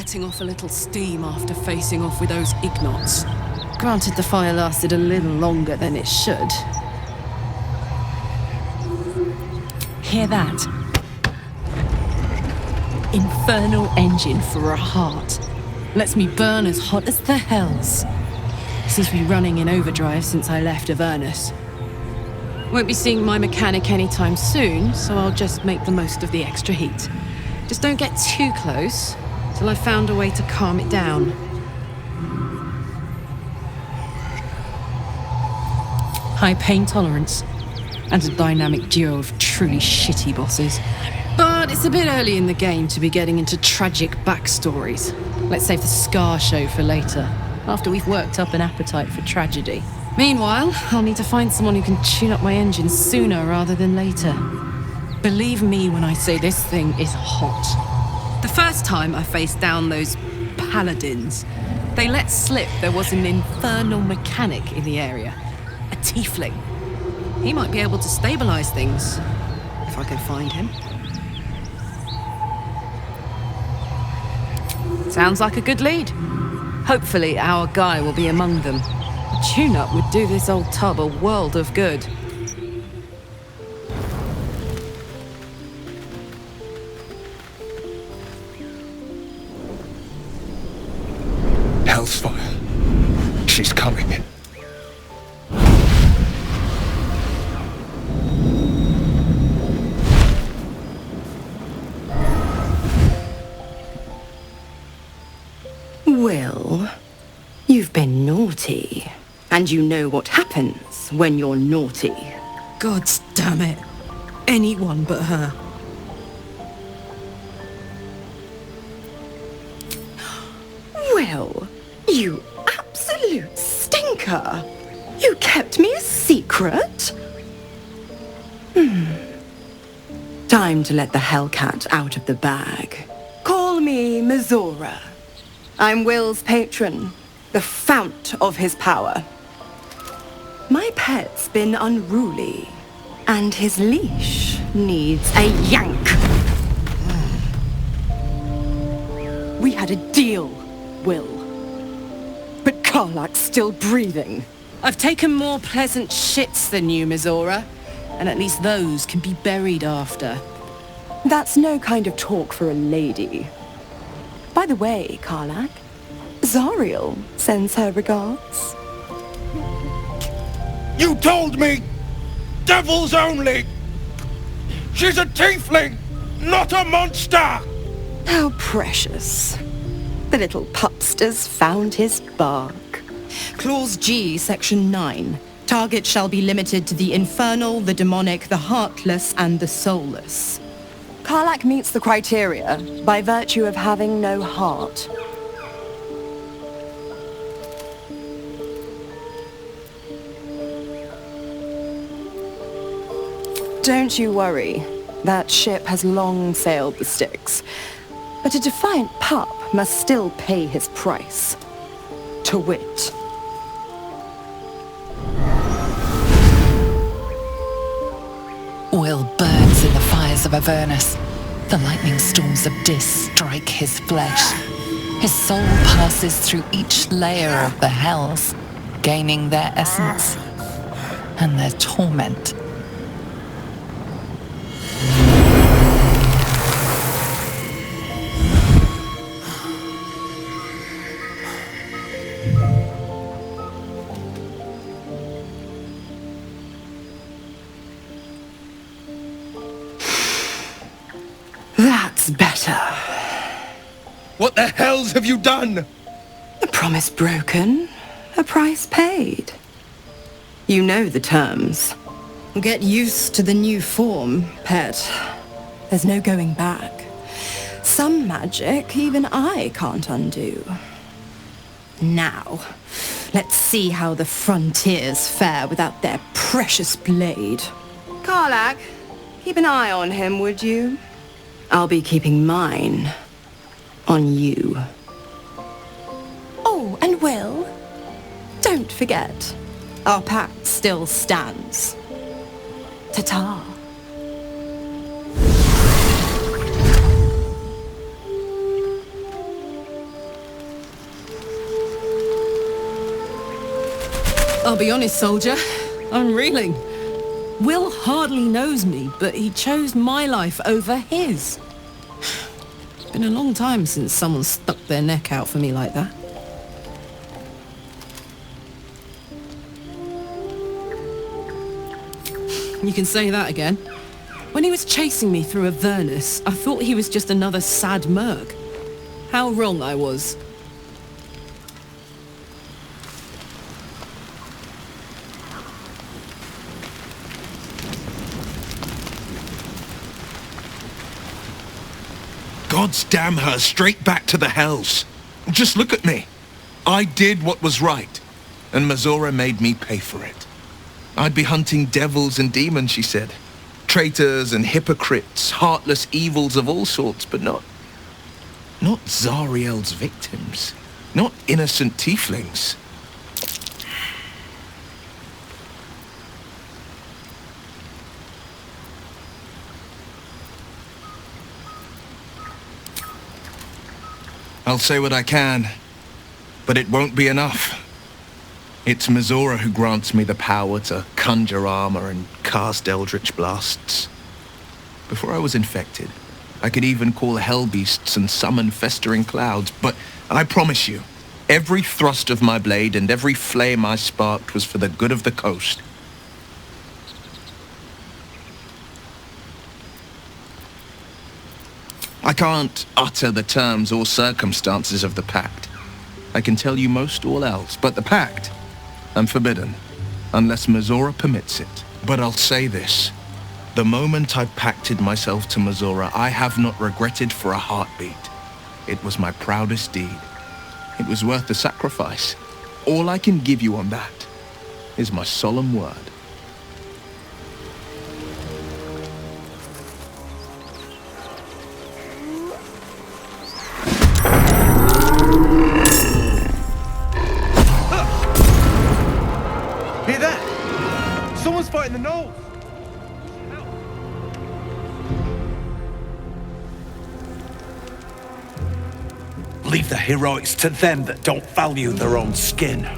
letting off a little steam after facing off with those Ignots. Granted, the fire lasted a little longer than it should. Hear that? Infernal engine for a heart. Lets me burn as hot as the hells. Seems to be running in overdrive since I left Avernus. Won't be seeing my mechanic anytime soon, so I'll just make the most of the extra heat. Just don't get too close, till I've found a way to calm it down. High pain tolerance, and a dynamic duo of truly shitty bosses. But it's a bit early in the game to be getting into tragic backstories. Let's save the Scar show for later, after we've worked up an appetite for tragedy. Meanwhile, I'll need to find someone who can tune up my engine sooner rather than later. Believe me when I say this thing is hot. The first time I faced down those paladins, they let slip there was an infernal mechanic in the area. A tiefling. He might be able to stabilize things, if I can find him. Sounds like a good lead. Hopefully our guy will be among them. A tune-up would do this old tub a world of good. Hellfire. She's coming. Wyll, you've been naughty. And you know what happens when you're naughty. God damn it. Anyone but her. Wyll, you absolute stinker. You kept me a secret? Time to let the Hellcat out of the bag. Call me Mizora. I'm Wyll's patron, the fount of his power. My pet's been unruly, and his leash needs a yank. We had a deal, Wyll. But Karlach's still breathing. I've taken more pleasant shits than you, Mizora. And at least those can be buried after. That's no kind of talk for a lady. By the way, Karlach, Zariel sends her regards. You told me! Devils only! She's a tiefling, not a monster! How precious. The little pupster's found his bark. Clause G, Section 9. Target shall be limited to the infernal, the demonic, the heartless, and the soulless. Karlach meets the criteria by virtue of having no heart. Don't you worry. That ship has long sailed the Styx. But a defiant pup must still pay his price. To wit. Wyll burns in the fires of Avernus. The lightning storms of Dis strike his flesh. His soul passes through each layer of the hells, gaining their essence and their torment. That's better. What the hells have you done? A promise broken, a price paid. You know the terms. Get used to the new form, pet. There's no going back. Some magic even I can't undo. Now, let's see how the frontiers fare without their precious blade. Karlach, keep an eye on him, would you? I'll be keeping mine on you. Oh, and Wyll, don't forget, our pact still stands. Ta-ta. I'll be honest, soldier. I'm reeling. Wyll hardly knows me, but he chose my life over his. It's been a long time since someone stuck their neck out for me like that. You can say that again. When he was chasing me through Avernus, I thought he was just another sad merc. How wrong I was. Gods damn her, straight back to the hells. Just look at me. I did what was right, and Mazora made me pay for it. I'd be hunting devils and demons, she said. Traitors and hypocrites, heartless evils of all sorts, but not Zariel's victims. Not innocent tieflings. I'll say what I can, but it won't be enough. It's Mazora who grants me the power to conjure armor and cast eldritch blasts. Before I was infected, I could even call hell beasts and summon festering clouds, but I promise you, every thrust of my blade and every flame I sparked was for the good of the coast. I can't utter the terms or circumstances of the pact. I can tell you most all else, but the pact, I'm forbidden, unless Mazora permits it. But I'll say this. The moment I pacted myself to Mazora, I have not regretted for a heartbeat. It was my proudest deed. It was worth the sacrifice. All I can give you on that is my solemn word. Hear that? Someone's fighting the gnolls! Leave the heroics to them that don't value their own skin.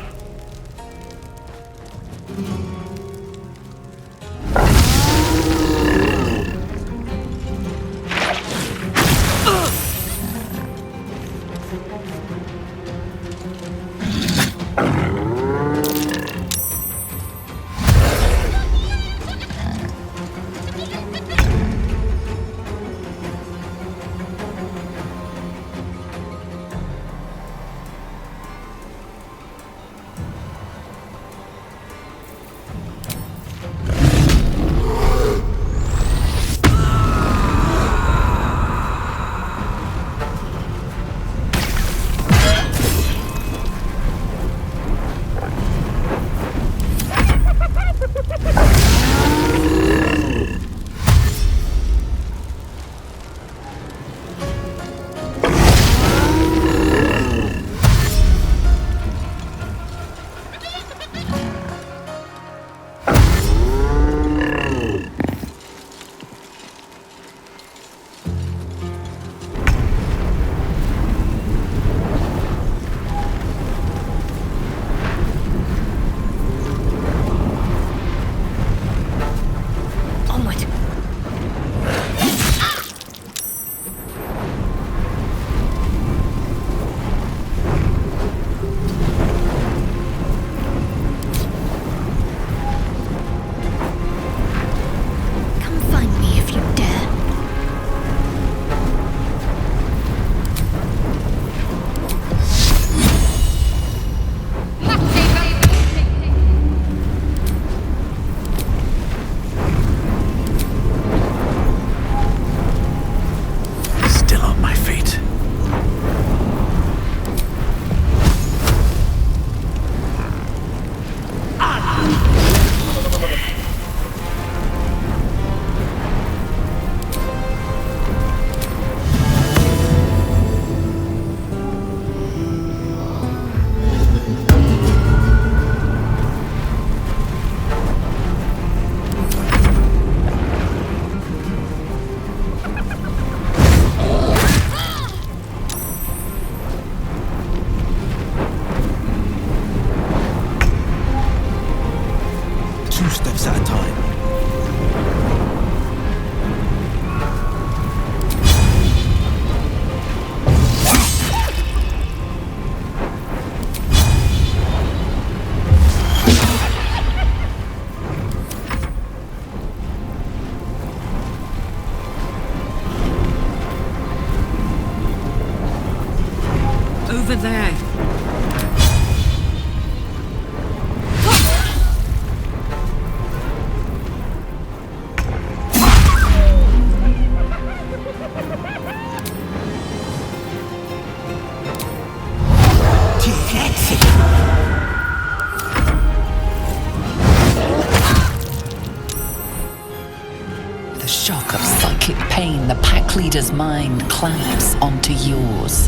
pain, the pack leader's mind clamps onto yours.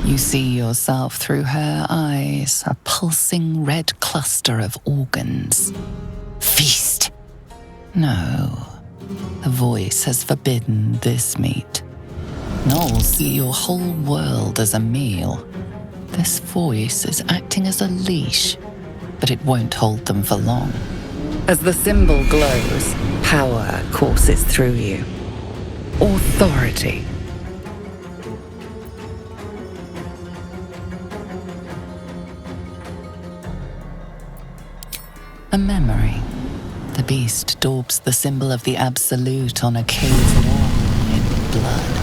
You see yourself through her eyes, a pulsing red cluster of organs. Feast! No, the voice has forbidden this meat. Gnolls see your whole world as a meal. This voice is acting as a leash, but it won't hold them for long. As the symbol glows, power courses through you. Authority. A memory. The beast daubs the symbol of the Absolute on a cave wall in blood.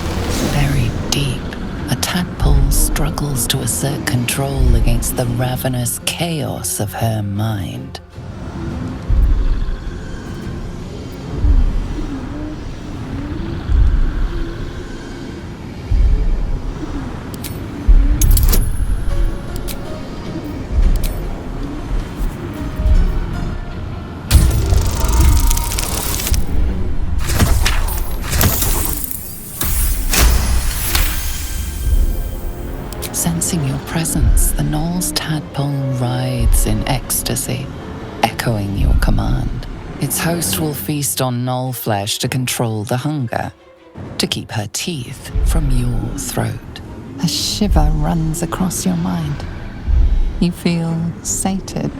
Buried deep, a tadpole struggles to assert control against the ravenous chaos of her mind. Sensing your presence, the Gnoll's tadpole writhes in ecstasy, echoing your command. Its host will feast on Gnoll flesh to control the hunger, to keep her teeth from your throat. A shiver runs across your mind. You feel sated.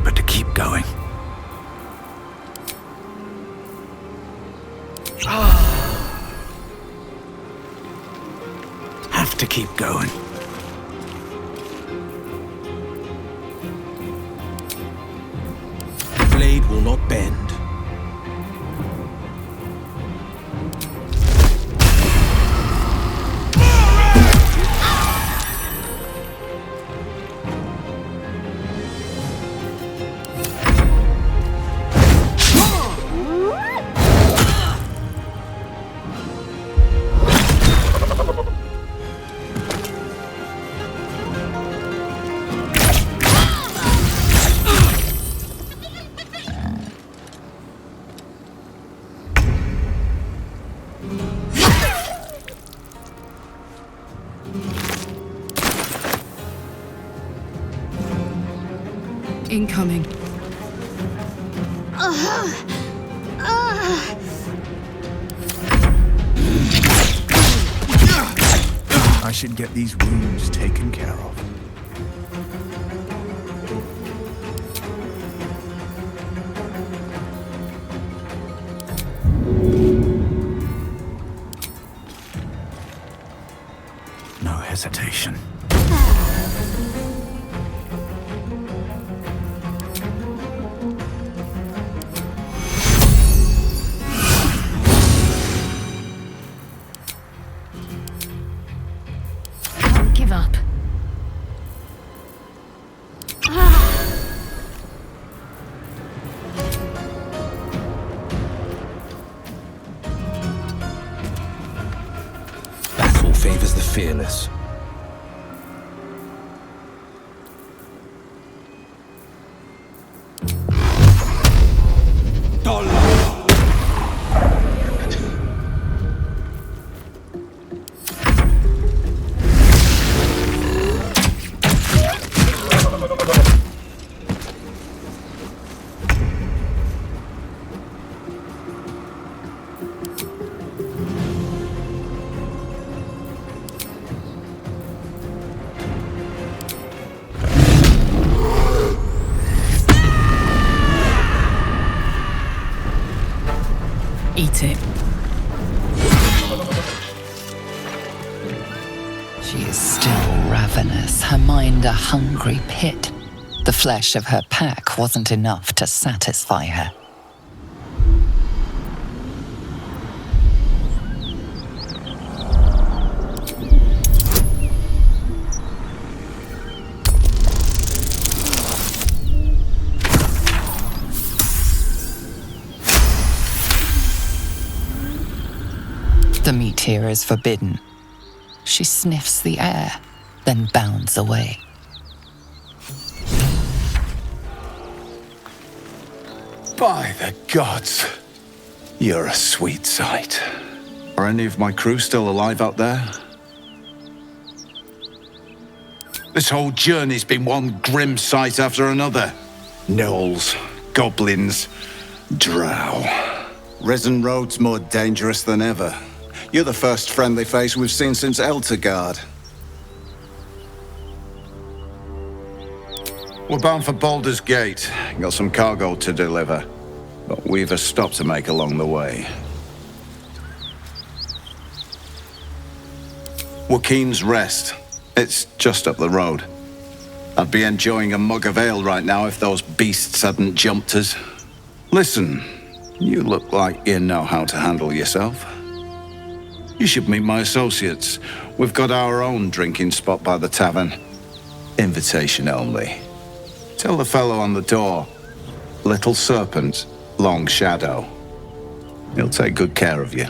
But to keep going. Have to keep going. The blade will not bend. Incoming. I should get these wounds taken care of. No hesitation. Give up. Battle favors the fearless. it. She is still ravenous, her mind a hungry pit. The flesh of her pack wasn't enough to satisfy her. The meat here is forbidden. She sniffs the air, then bounds away. By the gods, you're a sweet sight. Are any of my crew still alive out there? This whole journey's been one grim sight after another. Gnolls, goblins, drow. Risen Road's more dangerous than ever. You're the first friendly face we've seen since Eltergard. We're bound for Baldur's Gate. Got some cargo to deliver. But we've a stop to make along the way. Joaquin's Rest. It's just up the road. I'd be enjoying a mug of ale right now if those beasts hadn't jumped us. Listen, you look like you know how to handle yourself. You should meet my associates. We've got our own drinking spot by the tavern. Invitation only. Tell the fellow on the door. Little Serpent, Long Shadow. He'll take good care of you.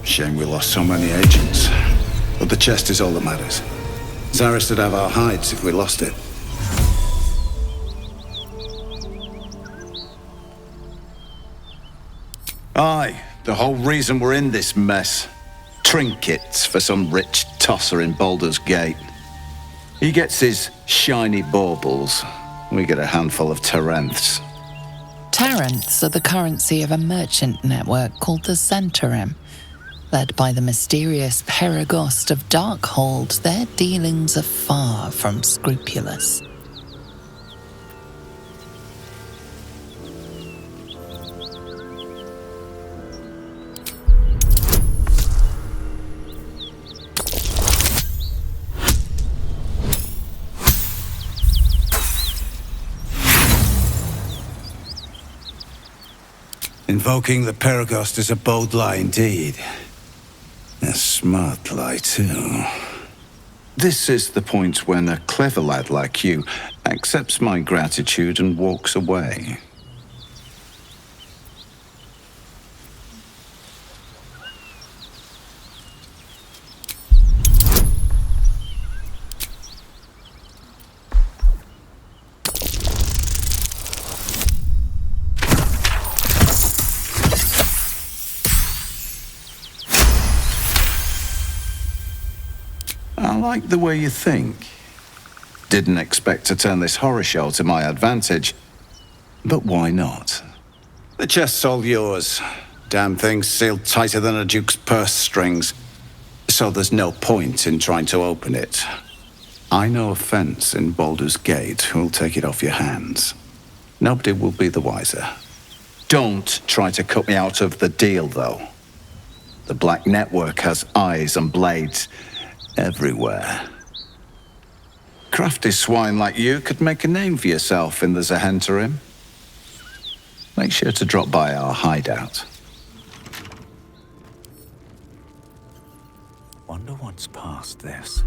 Shame we lost so many agents. But the chest is all that matters. Zaris would have our hides if we lost it. Aye, the whole reason we're in this mess. Trinkets for some rich tosser in Baldur's Gate. He gets his shiny baubles. We get a handful of Tarenths. Tarenths are the currency of a merchant network called the Zentarim. Led by the mysterious Perigost of Darkhold, their dealings are far from scrupulous. Invoking the Perigost is a bold lie indeed. A smart lie, too. This is the point when a clever lad like you accepts my gratitude and walks away. I like the way you think. Didn't expect to turn this horror show to my advantage, but why not? The chest's all yours. Damn thing's sealed tighter than a duke's purse strings. So there's no point in trying to open it. I know a fence in Baldur's Gate who'll take it off your hands. Nobody will be the wiser. Don't try to cut me out of the deal, though. The Black Network has eyes and blades everywhere. Crafty swine like you could make a name for yourself in the Zahentarim. Make sure to drop by our hideout. Wonder what's past this.